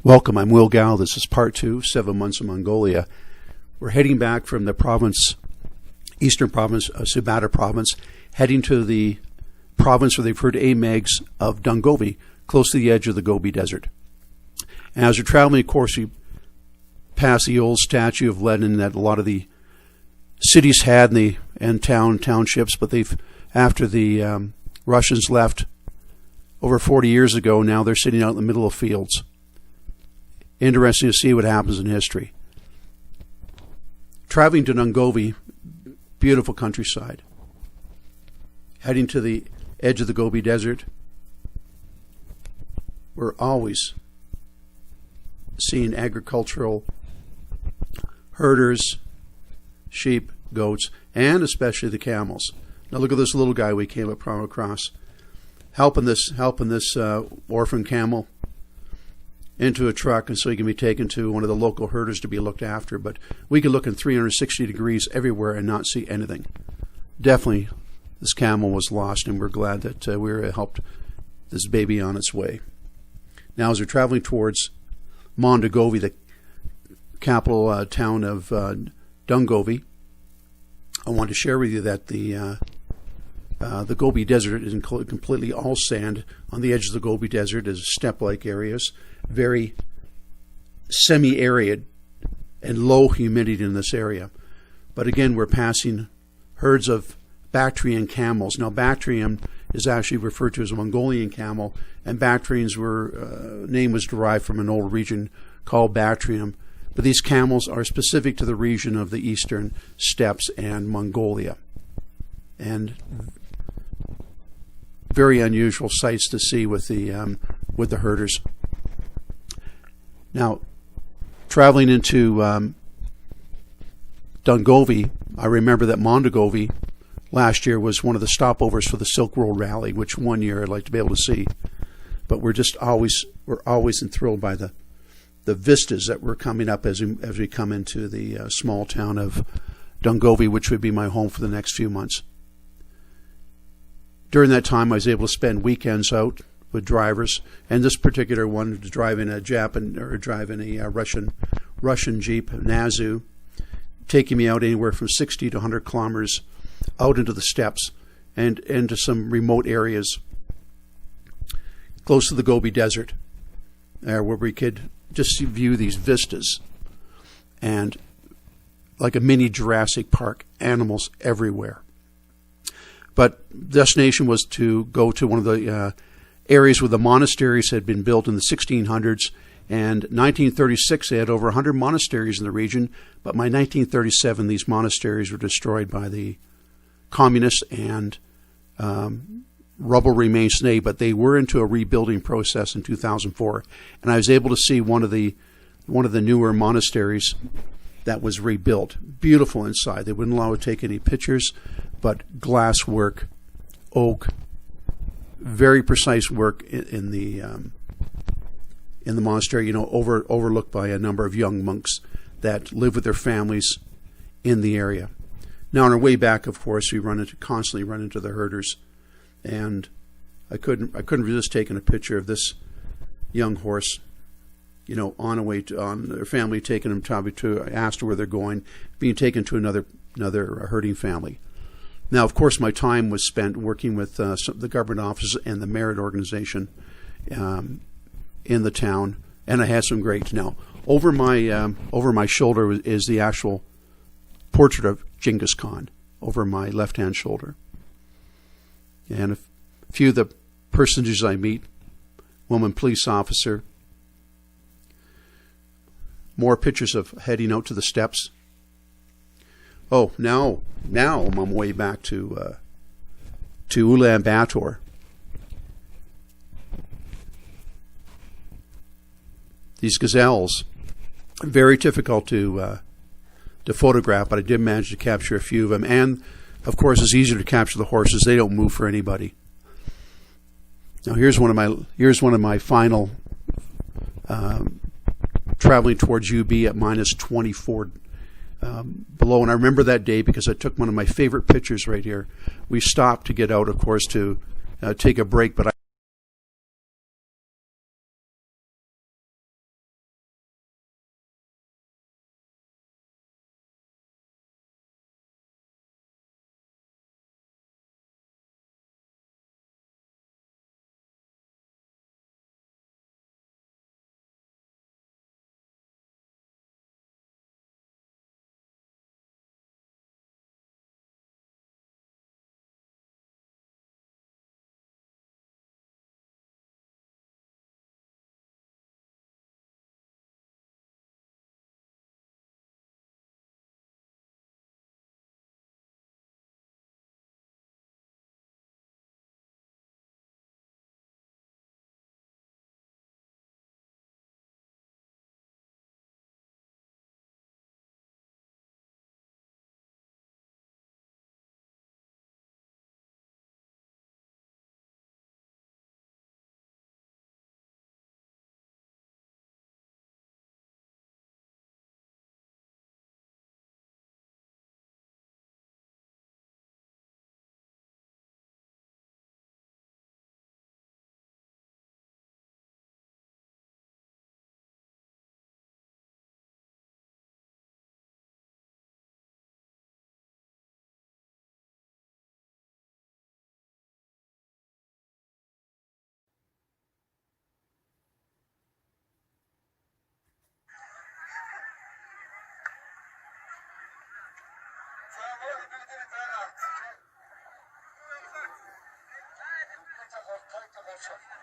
Welcome, I'm Will Gal. This is part 2, 7 months in Mongolia. We're heading back from the province, eastern province, Ulaanbaatar province, heading to the province where they've heard AMEGs of Gobi, close to the edge of the Gobi Desert. And as we're traveling, of course, we pass the old statue of Lenin that a lot of the cities had and townships, but after the Russians left over 40 years ago, now they're sitting out in the middle of fields. Interesting to see what happens in history. Traveling to Gobi, beautiful countryside. Heading to the edge of the Gobi Desert, we're always seeing agricultural herders, sheep, goats, and especially the camels. Now look at this little guy we came across, helping this orphan camel into a truck, and so he can be taken to one of the local herders to be looked after. But we could look in 360 degrees everywhere and not see anything. Definitely, this camel was lost, and we're glad that we helped this baby on its way. Now, as we're traveling towards Mongolia, the capital town of Gobi, I want to share with you that the Gobi Desert isn't completely all sand. On the edge of the Gobi Desert is steppe-like areas, very semi-arid and low humidity in this area. But again, we're passing herds of Bactrian camels. Now, Bactrian is actually referred to as a Mongolian camel, and Bactrian's name was derived from an old region called Bactrium. But these camels are specific to the region of the eastern steppes and Mongolia. And very unusual sights to see with the herders. Now, traveling into Gobi, I remember that Mongolia last year was one of the stopovers for the Silk Road Rally, which one year I'd like to be able to see. But we're always enthralled by the vistas that were coming up as we come into the small town of Gobi, which would be my home for the next few months. During that time, I was able to spend weekends out with drivers, and this particular one was driving a Russian Jeep, Nazu, taking me out anywhere from 60 to 100 kilometers out into the steppes and into some remote areas close to the Gobi Desert, where we could just view these vistas, and like a mini Jurassic Park, animals everywhere. But the destination was to go to one of the areas where the monasteries had been built in the 1600s. And 1936, they had over 100 monasteries in the region. But by 1937, these monasteries were destroyed by the communists, and rubble remains today. But they were into a rebuilding process in 2004. And I was able to see one of the newer monasteries that was rebuilt. Beautiful inside. They wouldn't allow to take any pictures, but glass work, oak, very precise work in the monastery. Overlooked by a number of young monks that live with their families in the area. Now, on our way back, of course, we constantly run into the herders, and I couldn't resist taking a picture of this young horse. On their family taking them probably to, I asked her where they're going, being taken to another herding family. Now, of course, my time was spent working with the government offices and the merit organization in the town, and I had some great. Now, over my shoulder is the actual portrait of Genghis Khan over my left-hand shoulder, and a few of the personages I meet: woman police officer. More pictures of heading out to the steppes. Oh, now I'm on my way back to Ulaanbaatar. These gazelles, very difficult to photograph, but I did manage to capture a few of them. And of course, it's easier to capture the horses; they don't move for anybody. Now here's one of my final. Traveling towards UB at minus 24 below. And I remember that day because I took one of my favorite pictures right here. We stopped to get out, of course, to take a break, but nature.